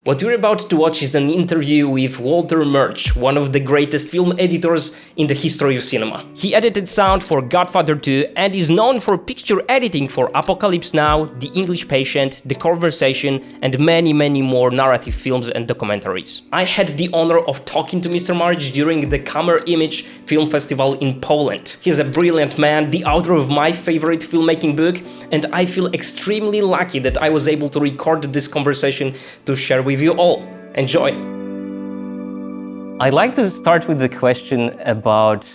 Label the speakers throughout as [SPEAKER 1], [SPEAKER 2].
[SPEAKER 1] What we're about to watch is an interview with Walter Murch, one of the greatest film editors in the history of cinema. He edited sound for Godfather 2 and is known for picture editing for Apocalypse Now, The English Patient, The Conversation, and many more narrative films and documentaries. I had the honor of talking to Mr. Murch during the CAMERIMAGE film festival in Poland. He's a brilliant man, the author of my favorite filmmaking book, and I feel extremely lucky that I was able to record this conversation to share with you all. Enjoy! I'd like to start with the question about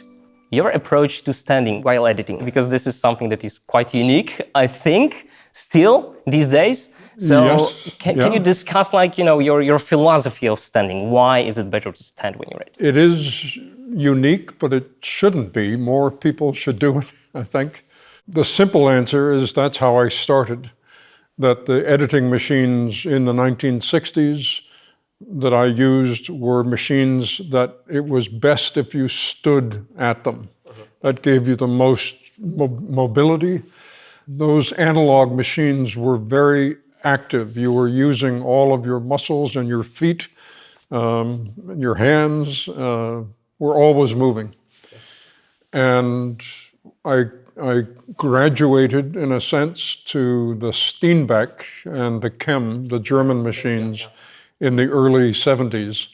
[SPEAKER 1] your approach to standing while editing, because this is something that is quite unique, I think, still these days. So
[SPEAKER 2] yes,
[SPEAKER 1] can you discuss your philosophy of standing? Why is it better to stand when you edit?
[SPEAKER 2] It is unique, but it shouldn't be. More people should do it, I think. The simple answer is that's how I started. That the editing machines in the 1960s that I used were machines that it was best if you stood at them. That gave you the most mobility. Those analog machines were very active. You were using all of your muscles and your feet, your hands were always moving. And I graduated, in a sense, to the Steenbeck and the the German machines, in the early 70s.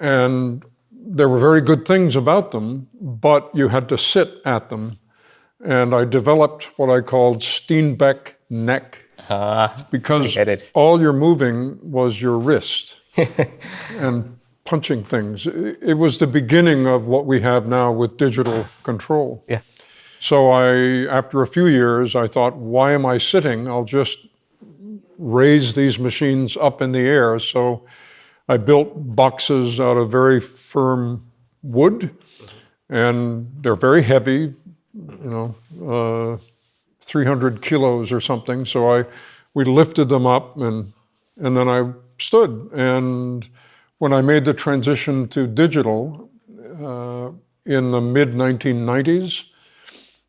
[SPEAKER 2] And there were very good things about them, but you had to sit at them. And I developed what I called Steenbeck neck, because all you're moving was your wrist and punching things. It was the beginning of what we have now with digital control.
[SPEAKER 1] Yeah.
[SPEAKER 2] So after a few years, I thought, why am I sitting? I'll just raise these machines up in the air. So I built boxes out of very firm wood, and they're very heavy, 300 kilos or something. So we lifted them up, and then I stood. And when I made the transition to digital in the mid-1990s,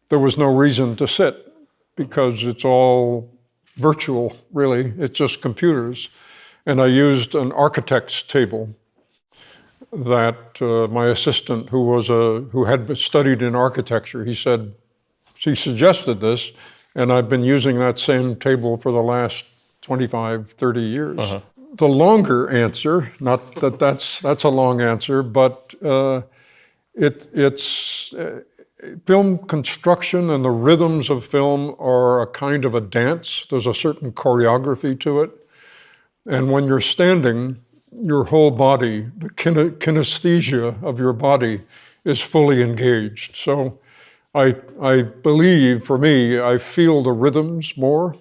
[SPEAKER 2] there was no reason to sit, because it's all virtual, really. It's just computers. And I used an architect's table that my assistant, who had studied in architecture, he suggested this, and I've been using that same table for the last 25, 30 years. The longer answer, not that that's a long answer, but it's film construction and the rhythms of film are a kind of a dance. There's a certain choreography to it. And when you're standing, your whole body, the kinesthesia of your body is fully engaged. So I believe, for me, I feel the rhythms more.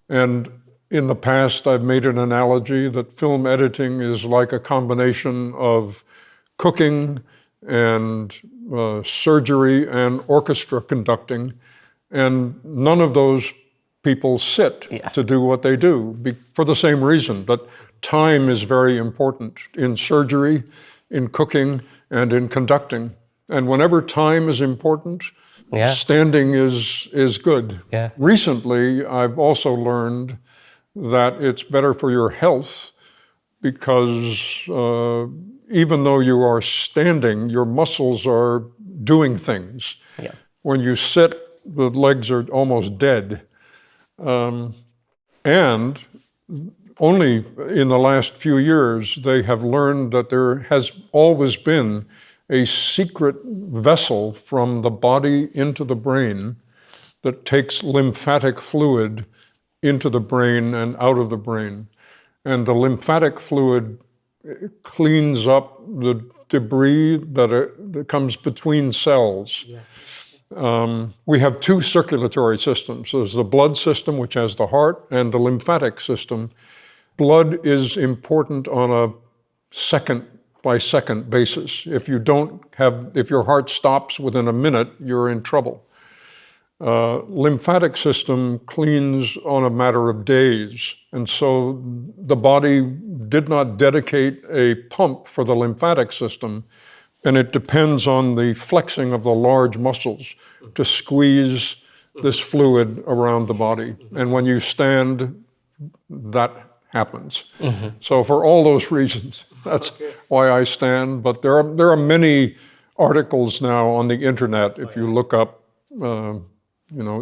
[SPEAKER 2] And in the past, I've made an analogy that film editing is like a combination of cooking and surgery and orchestra conducting, and none of those people sit to do what they do for the same reason, that time is very important in surgery, in cooking, and in conducting. And whenever time is important, standing is good. Recently, I've also learned that it's better for your health, because even though you are standing, your muscles are doing things. When you sit, the legs are almost dead. And only in the last few years, they have learned that there has always been a secret vessel from the body into the brain that takes lymphatic fluid into the brain and out of the brain. And the lymphatic fluid cleans up the debris that comes between cells. We have two circulatory systems. There's the blood system, which has the heart, and the lymphatic system. Blood is important on a second-by-second basis. If your heart stops within a minute, you're in trouble. Lymphatic system cleans on a matter of days. And so the body did not dedicate a pump for the lymphatic system, and it depends on the flexing of the large muscles to squeeze this fluid around the body. And when you stand, that happens. So for all those reasons, that's why I stand. But there are many articles now on the internet. If you look up, your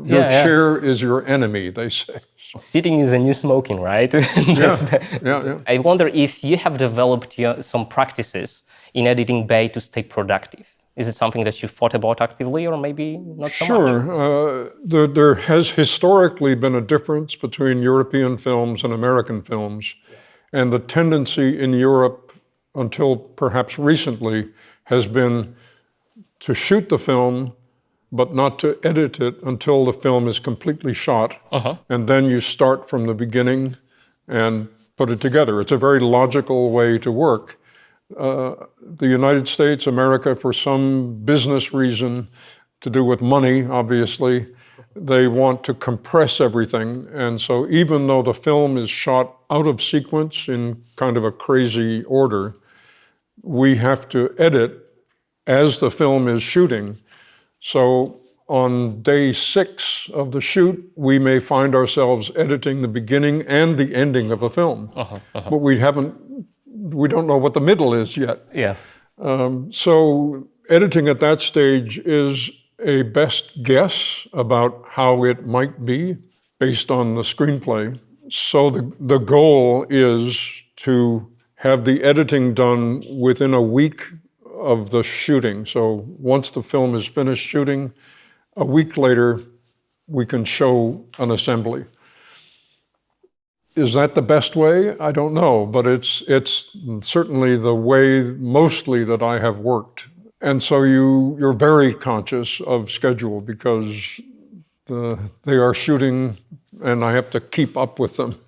[SPEAKER 2] chair is your enemy, they say.
[SPEAKER 1] Sitting is a new smoking, right? I wonder if you have developed some practices in editing bay to stay productive. Is it something that you thought about actively, or maybe not so much?
[SPEAKER 2] Sure. There has historically been a difference between European films and American films. And the tendency in Europe, until perhaps recently, has been to shoot the film, but not to edit it until the film is completely shot. And then you start from the beginning and put it together. It's a very logical way to work. The United States, America, for some business reason to do with money, obviously, they want to compress everything. And so even though the film is shot out of sequence in kind of a crazy order, we have to edit as the film is shooting. So on day 6 of the shoot, we may find ourselves editing the beginning and the ending of a film. But we don't know what the middle is yet. So editing at that stage is a best guess about how it might be based on the screenplay. So the goal is to have the editing done within a week of the shooting. So once the film is finished shooting, a week later, we can show an assembly. Is that the best way? I don't know, but it's certainly the way mostly that I have worked. And so you're very conscious of schedule because they are shooting and I have to keep up with them.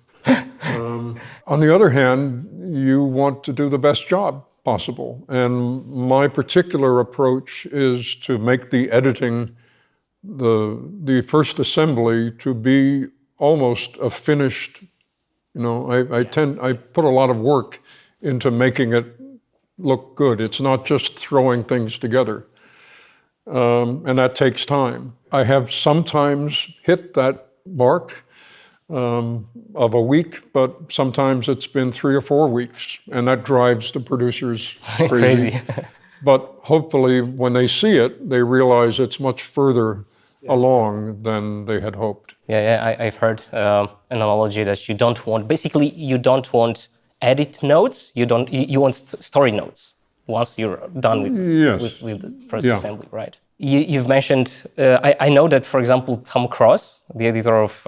[SPEAKER 2] On the other hand, you want to do the best job possible. And my particular approach is to make the editing, the first assembly, to be almost a finished. I put a lot of work into making it look good. It's not just throwing things together. And that takes time. I have sometimes hit that mark of a week, but sometimes it's been 3 or 4 weeks, and that drives the producers crazy. But hopefully when they see it, they realize it's much further along than they had hoped.
[SPEAKER 1] I've heard an analogy that you don't want edit notes, you want story notes once you're done with the first assembly, right? You've mentioned, I know that, for example, Tom Cruise, the editor of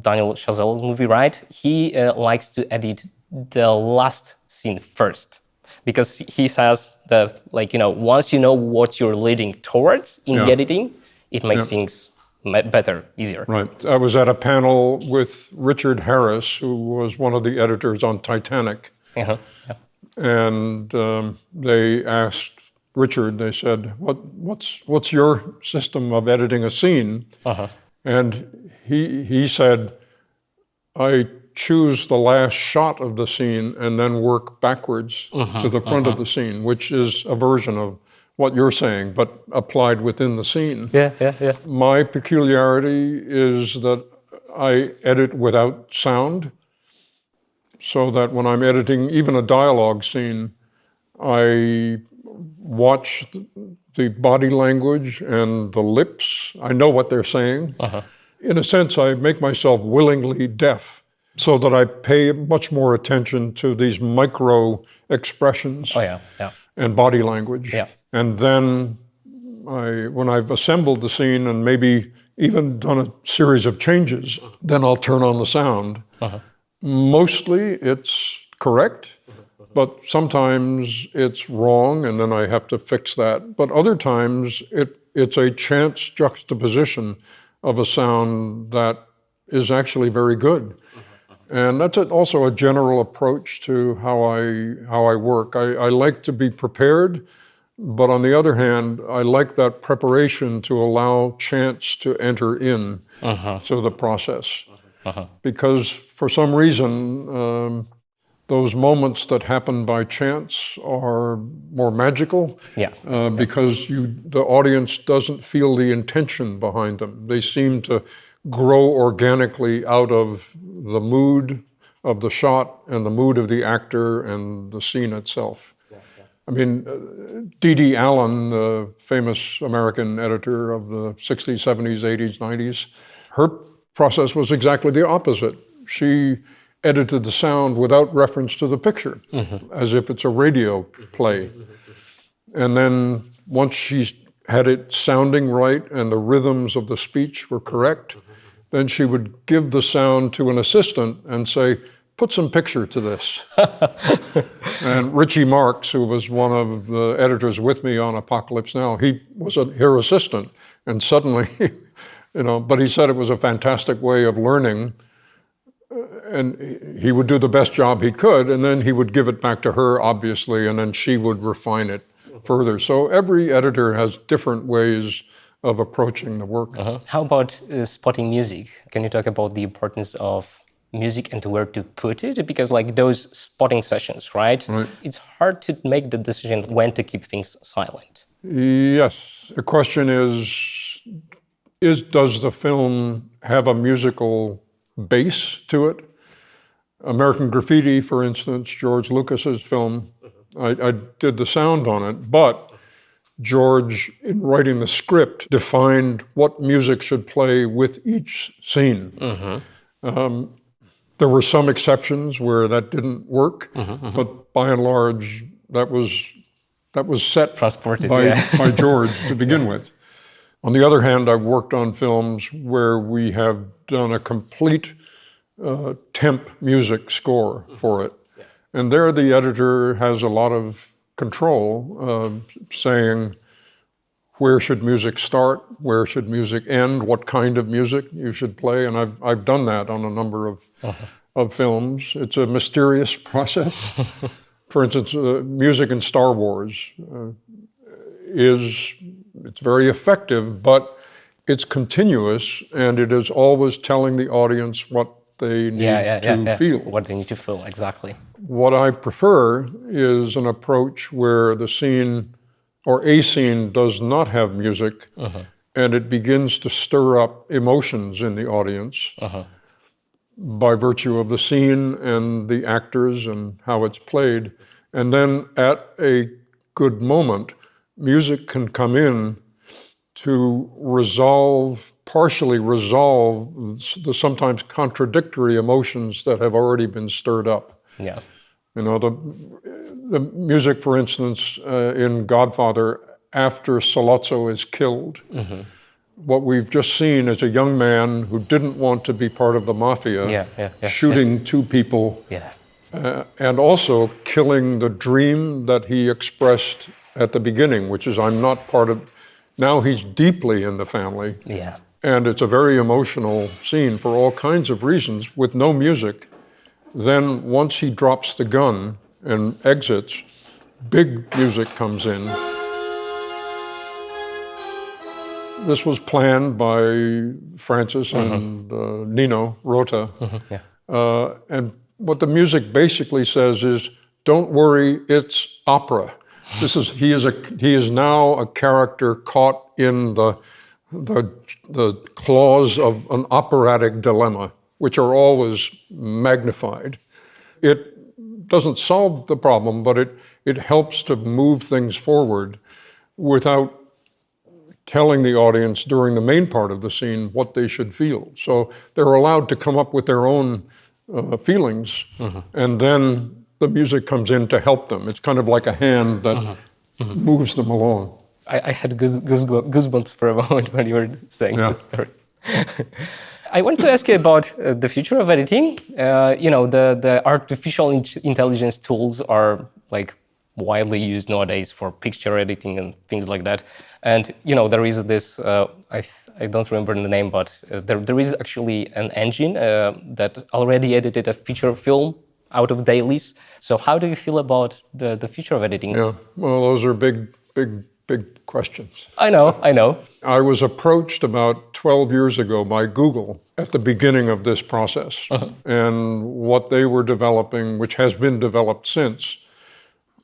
[SPEAKER 1] Daniel Chazelle's movie, right? He likes to edit the last scene first, because he says that, once you know what you're leading towards in the editing, it makes things better, easier.
[SPEAKER 2] Right. I was at a panel with Richard Harris, who was one of the editors on Titanic. And they asked Richard, they said, what's your system of editing a scene? And he said, I choose the last shot of the scene and then work backwards to the front of the scene, which is a version of what you're saying, but applied within the scene. My peculiarity is that I edit without sound, so that when I'm editing even a dialogue scene, I watch the body language and the lips. I know what they're saying. In a sense, I make myself willingly deaf so that I pay much more attention to these micro expressions and body language. And then when I've assembled the scene and maybe even done a series of changes, then I'll turn on the sound. Mostly it's correct, but sometimes it's wrong and then I have to fix that. But other times it's a chance juxtaposition of a sound that is actually very good. And that's also a general approach to how I work. I like to be prepared, but on the other hand, I like that preparation to allow chance to enter in to the process. Because for some reason, those moments that happen by chance are more magical because the audience doesn't feel the intention behind them. They seem to grow organically out of the mood, of the shot and the mood of the actor and the scene itself. I mean, D.D. Allen, the famous American editor of the 60s, 70s, 80s, 90s, her process was exactly the opposite. She edited the sound without reference to the picture, as if it's a radio play. And then once she had it sounding right and the rhythms of the speech were correct, then she would give the sound to an assistant and say, put some picture to this. And Richie Marks, who was one of the editors with me on Apocalypse Now, he was her assistant. And suddenly, but he said it was a fantastic way of learning. And he would do the best job he could, and then he would give it back to her, obviously, and then she would refine it further. So every editor has different ways of approaching the work.
[SPEAKER 1] How about spotting music? Can you talk about the importance of music and where to put it? Because like those spotting sessions, right? It's hard to make the decision when to keep things silent.
[SPEAKER 2] Yes. The question is does the film have a musical base to it? American Graffiti, for instance, George Lucas's film, I did the sound on it, but George, in writing the script, defined what music should play with each scene. There were some exceptions where that didn't work, but by and large, that was set by George to begin with. On the other hand, I've worked on films where we have done a complete temp music score for it. And there the editor has a lot of control, saying where should music start, where should music end, what kind of music you should play. And I've done that on a number of films. It's a mysterious process. For instance, music in Star Wars it's very effective, but it's continuous, and it is always telling the audience what they need to feel.
[SPEAKER 1] What they need to feel, exactly.
[SPEAKER 2] What I prefer is an approach where the scene or a scene does not have music, and it begins to stir up emotions in the audience by virtue of the scene and the actors and how it's played. And then at a good moment, music can come in to partially resolve the sometimes contradictory emotions that have already been stirred up.
[SPEAKER 1] Yeah.
[SPEAKER 2] The music, for instance, in Godfather, after Sollozzo is killed, what we've just seen is a young man who didn't want to be part of the mafia, shooting two people, and also killing the dream that he expressed at the beginning, which is, I'm not part of. Now he's deeply in the family.
[SPEAKER 1] Yeah.
[SPEAKER 2] And it's a very emotional scene for all kinds of reasons with no music. Then once he drops the gun and exits, big music comes in. This was planned by Francis and Nino Rota. And what the music basically says is, don't worry, it's opera. He is now a character caught in the claws of an operatic dilemma, which are always magnified. It doesn't solve the problem, but it helps to move things forward without telling the audience during the main part of the scene what they should feel. So they're allowed to come up with their own feelings, and then the music comes in to help them. It's kind of like a hand that moves them along.
[SPEAKER 1] I had goosebumps for a moment when you were saying that story. I want to ask you about the future of editing. The artificial intelligence tools are like widely used nowadays for picture editing and things like that. And there is this, I don't remember the name, but there is actually an engine that already edited a feature film out of dailies. So how do you feel about the future of editing?
[SPEAKER 2] Yeah, well, those are big questions.
[SPEAKER 1] I know.
[SPEAKER 2] I was approached about 12 years ago by Google at the beginning of this process. And what they were developing, which has been developed since,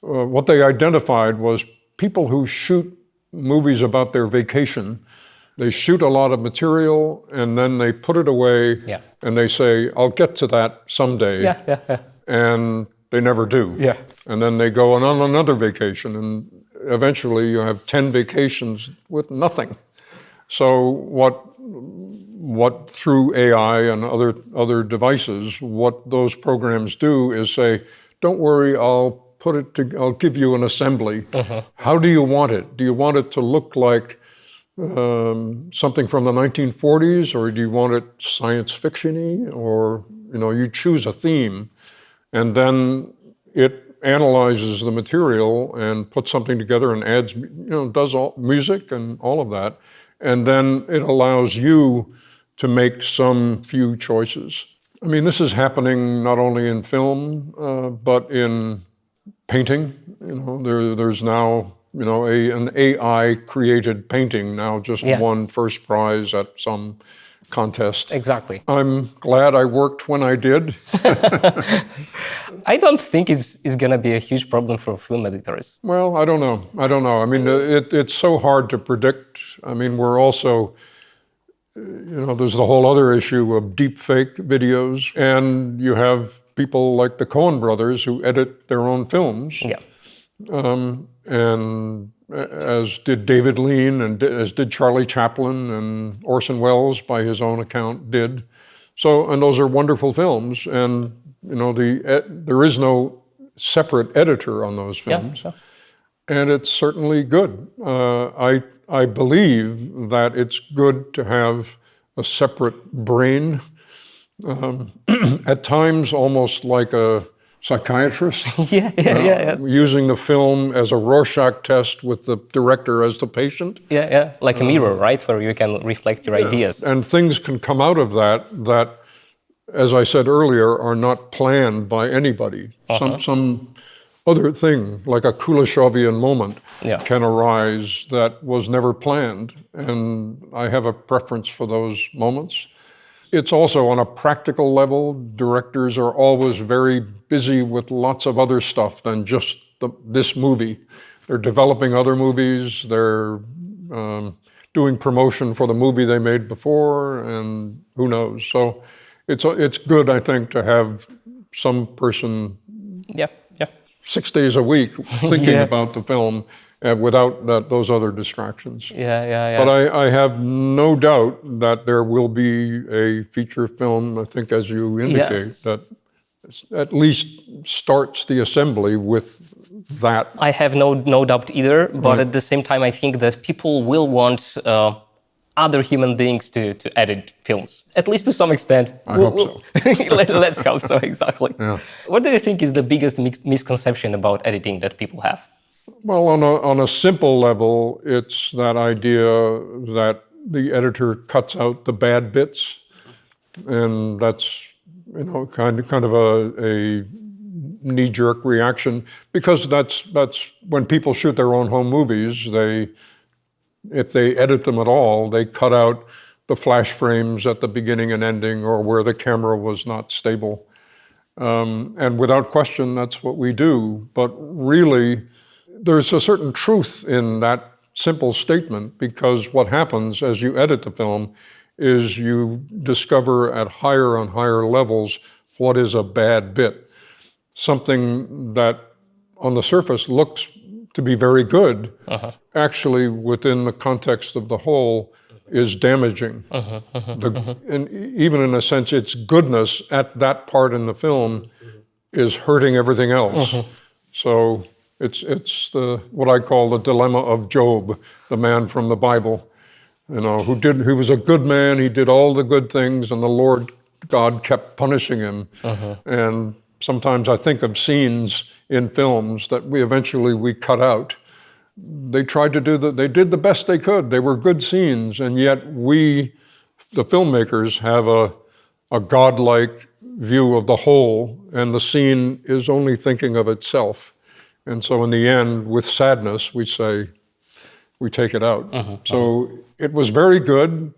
[SPEAKER 2] what they identified was people who shoot movies about their vacation They shoot a lot of material and then they put it away and they say, I'll get to that someday. And they never do. And then they go on another vacation and eventually you have 10 vacations with nothing. So what through AI and other devices, what those programs do is say, don't worry, I'll give you an assembly. How do you want it? Do you want it to look like something from the 1940s, or do you want it science fiction-y? Or, you choose a theme, and then it analyzes the material and puts something together and adds, does all music and all of that. And then it allows you to make some few choices. I mean, this is happening not only in film, but in painting. There's now, an AI-created painting now just won first prize at some contest.
[SPEAKER 1] Exactly.
[SPEAKER 2] I'm glad I worked when I did.
[SPEAKER 1] I don't think it's going to be a huge problem for film editors.
[SPEAKER 2] Well, I don't know. I mean, it's so hard to predict. I mean, we're also, there's the whole other issue of deep fake videos, and you have people like the Coen brothers who edit their own films. And as did David Lean, and as did Charlie Chaplin, and Orson Welles, by his own account, did. So, and those are wonderful films, and there is no separate editor on those films, and it's certainly good. I believe that it's good to have a separate brain, at times almost like a psychiatrist, using the film as a Rorschach test with the director as the patient.
[SPEAKER 1] Like a mirror, right, where you can reflect your ideas.
[SPEAKER 2] And things can come out of that, as I said earlier, are not planned by anybody. Some other thing, like a Kulishovian moment, can arise that was never planned. And I have a preference for those moments. It's also on a practical level. Directors are always very busy with lots of other stuff than just this movie. They're developing other movies. They're doing promotion for the movie they made before, and who knows. So it's good, I think, to have some person 6 days a week thinking about the film without those other distractions. But I have no doubt that there will be a feature film, I think, as you indicate, that at least starts the assembly with that.
[SPEAKER 1] I have no doubt either, but at the same time, I think that people will want other human beings to edit films, at least to some extent.
[SPEAKER 2] I hope so.
[SPEAKER 1] Let's hope so, exactly. What do you think is the biggest misconception about editing that people have?
[SPEAKER 2] Well, on a simple level, it's that idea that the editor cuts out the bad bits, and that's kind of a knee-jerk reaction, because that's when people shoot their own home movies. If they edit them at all, they cut out the flash frames at the beginning and ending, or where the camera was not stable, and without question, that's what we do. But really, there's a certain truth in that simple statement, because what happens as you edit the film is you discover at higher and higher levels what is a bad bit. Something that on the surface looks to be very good, actually within the context of the whole is damaging. And even in a sense, its goodness at that part in the film is hurting everything else. So it's what I call the dilemma of Job, the man from the Bible, who was a good man. He did all the good things, and the Lord God kept punishing him. And sometimes I think of scenes in films that we eventually cut out. They tried to they did the best they could. They were good scenes, and yet we, the filmmakers, have a godlike view of the whole, and the scene is only thinking of itself. And so in the end, with sadness, we say, we take it out. So it was very good.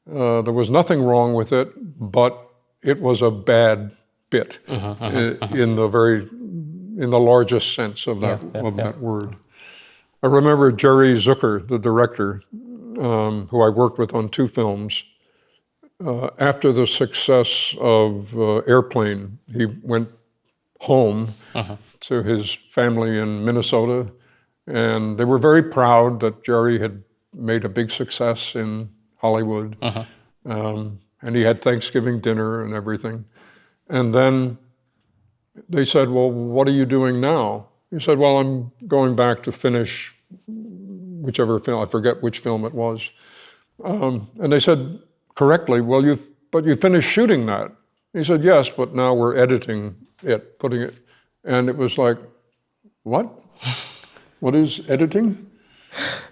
[SPEAKER 2] There was nothing wrong with it, but it was a bad bit in the largest sense of that word. I remember Jerry Zucker, the director, who I worked with on 2 films, after the success of Airplane, he went home to his family in Minnesota, and they were very proud that Jerry had made a big success in Hollywood. And he had Thanksgiving dinner and everything. And then they said, well, what are you doing now? He said, well, I'm going back to finish whichever film, I forget which film it was. And they said correctly, well, but you finished shooting that. He said, yes, but now we're editing it, putting it. And it was like, what? What is editing?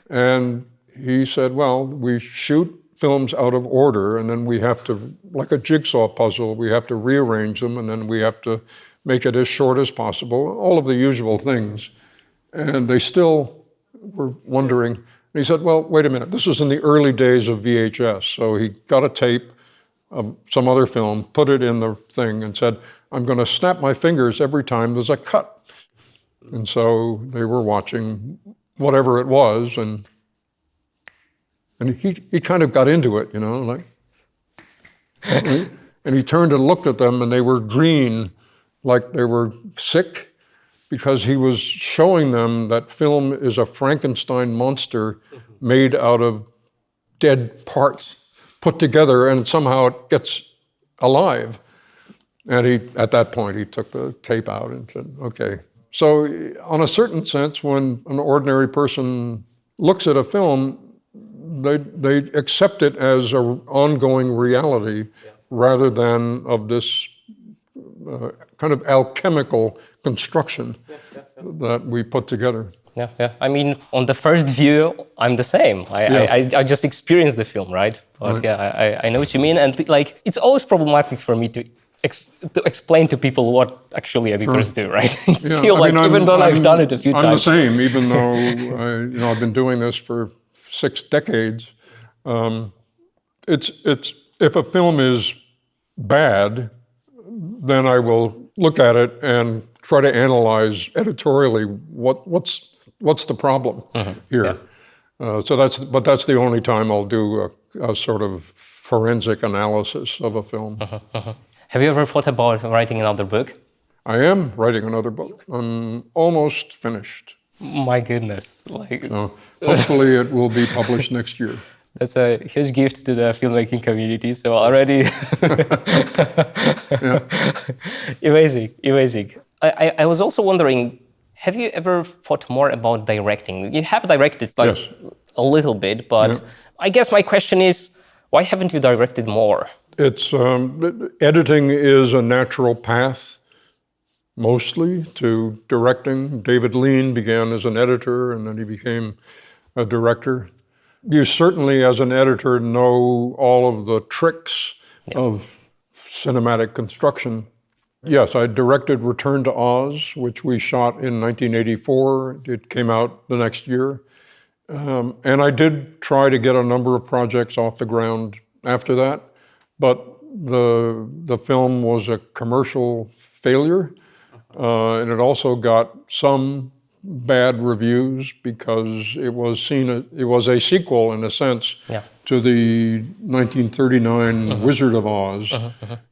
[SPEAKER 2] And he said, well, we shoot films out of order, and then we have to, like a jigsaw puzzle, we have to rearrange them, and then we have to make it as short as possible, all of the usual things. And they still were wondering. And he said, well, wait a minute, this was in the early days of VHS. So he got a tape of some other film, put it in the thing, and said, I'm going to snap my fingers every time there's a cut. And so they were watching whatever it was, and he kind of got into it, you know, like, and he turned and looked at them, and they were green, like they were sick, because he was showing them that film is a Frankenstein monster made out of dead parts put together, and somehow it gets alive. And at that point, he took the tape out and said, okay. So on a certain sense, when an ordinary person looks at a film, they accept it as an ongoing reality rather than of this kind of alchemical construction that we put together.
[SPEAKER 1] Yeah. I mean, on the first view, I'm the same. I just experienced the film, right? But yeah, I know what you mean. And like, it's always problematic for me to explain to people what actually editors do, right? It's still even though I've done it a few times.
[SPEAKER 2] I'm the same, even though I've been doing this for 6 decades. If a film is bad, then I will look at it and try to analyze editorially what's the problem here. So that's the only time I'll do a sort of forensic analysis of a film.
[SPEAKER 1] Have you ever thought about writing another book?
[SPEAKER 2] I am writing another book. I'm almost finished.
[SPEAKER 1] My goodness.
[SPEAKER 2] Hopefully it will be published next year.
[SPEAKER 1] That's a huge gift to the filmmaking community. So already, amazing. I was also wondering, have you ever thought more about directing? You have directed
[SPEAKER 2] yes.
[SPEAKER 1] a little bit, but I guess my question is, why haven't you directed more?
[SPEAKER 2] It's editing is a natural path, mostly, to directing. David Lean began as an editor, and then he became a director. You certainly, as an editor, know all of the tricks of cinematic construction. Yes, I directed Return to Oz, which we shot in 1984. It came out the next year. And I did try to get a number of projects off the ground after that, but the film was a commercial failure, and it also got some bad reviews because it was a sequel in a sense to the 1939 Wizard of Oz,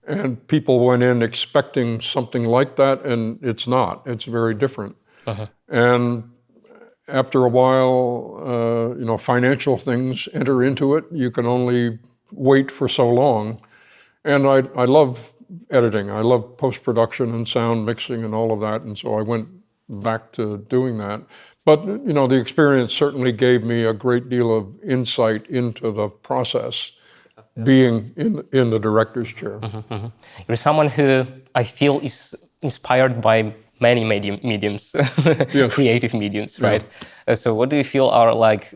[SPEAKER 2] and people went in expecting something like that, and it's not. It's very different. And after a while, financial things enter into it. You can only wait for so long. And I love editing. I love post-production and sound mixing and all of that. And so I went back to doing that. But, the experience certainly gave me a great deal of insight into the process, being in the director's chair.
[SPEAKER 1] You're someone who I feel is inspired by many mediums, creative mediums, right? So what do you feel are like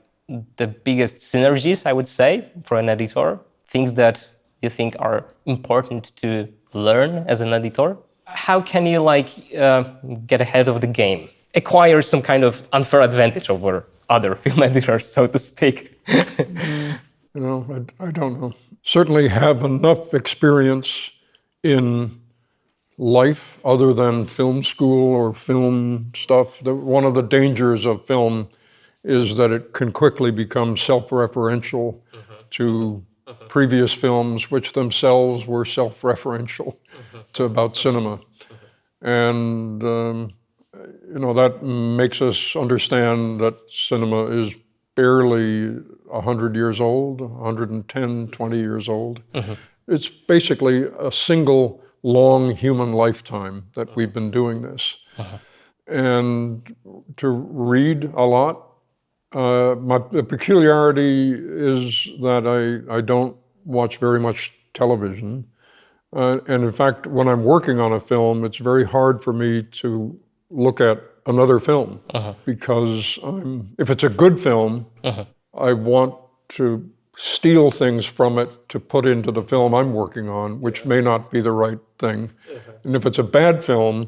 [SPEAKER 1] the biggest synergies, I would say, for an editor? Things that you think are important to learn as an editor? How can you get ahead of the game? Acquire some kind of unfair advantage over other film editors, so to speak?
[SPEAKER 2] I don't know. Certainly have enough experience in life other than film school or film stuff. One of the dangers of film is that it can quickly become self-referential to previous films, which themselves were self-referential to about cinema. And, that makes us understand that cinema is barely 100 years old, 110, 20 years old. It's basically a single long human lifetime that we've been doing this. And to read a lot, the peculiarity is that I don't watch very much television. And in fact, when I'm working on a film, it's very hard for me to look at another film because if it's a good film, I want to steal things from it to put into the film I'm working on, which may not be the right thing. And if it's a bad film,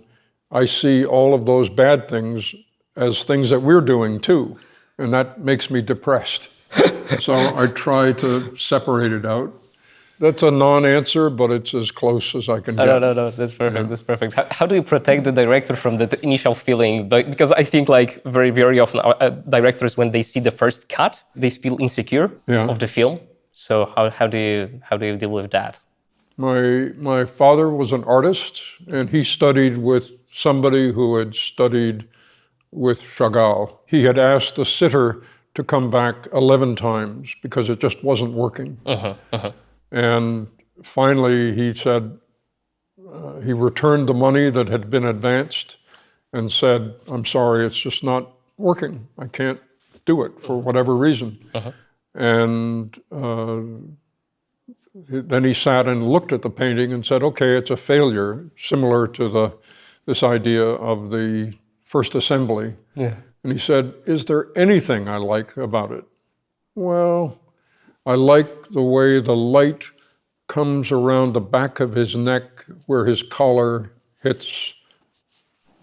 [SPEAKER 2] I see all of those bad things as things that we're doing too. And that makes me depressed. So I try to separate it out. That's a non-answer, but it's as close as I can get.
[SPEAKER 1] No, that's perfect, yeah. That's perfect. How do you protect the director from the initial feeling? Because I think very, very often directors, when they see the first cut, they feel insecure of the film. So how do you deal with that?
[SPEAKER 2] My father was an artist, and he studied with somebody who had studied with Chagall. He had asked the sitter to come back 11 times because it just wasn't working. And finally, he said, he returned the money that had been advanced and said, I'm sorry, it's just not working. I can't do it for whatever reason. And then he sat and looked at the painting and said, okay, it's a failure, similar to this idea of the first assembly. And he said, is there anything I like about it? Well, I like the way the light comes around the back of his neck where his collar hits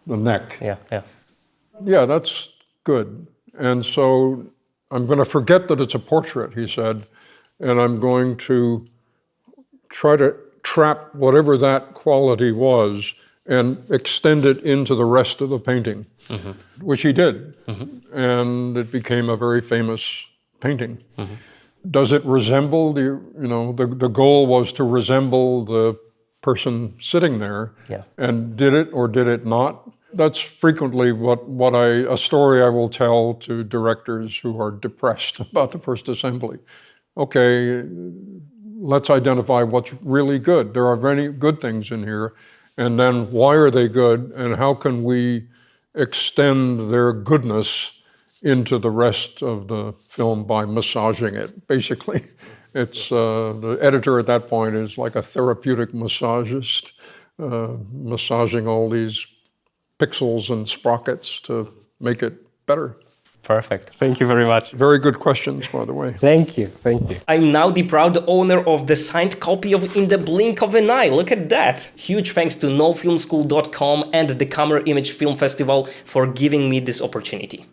[SPEAKER 2] the neck. Yeah, that's good. And so I'm going to forget that it's a portrait, he said, and I'm going to try to trap whatever that quality was and extend it into the rest of the painting, which he did. And it became a very famous painting. Does it resemble the goal was to resemble the person sitting there, and did it or did it not? That's frequently a story I will tell to directors who are depressed about the first assembly. Okay, let's identify what's really good. There are many good things in here, and then why are they good, and how can we extend their goodness into the rest of the film by massaging it. Basically, it's the editor at that point is like a therapeutic massagist, massaging all these pixels and sprockets to make it better.
[SPEAKER 1] Perfect. Thank you very much.
[SPEAKER 2] Very good questions, by the way.
[SPEAKER 1] Thank you. I'm now the proud owner of the signed copy of In the Blink of an Eye. Look at that. Huge thanks to nofilmschool.com and the CAMERIMAGE Film Festival for giving me this opportunity.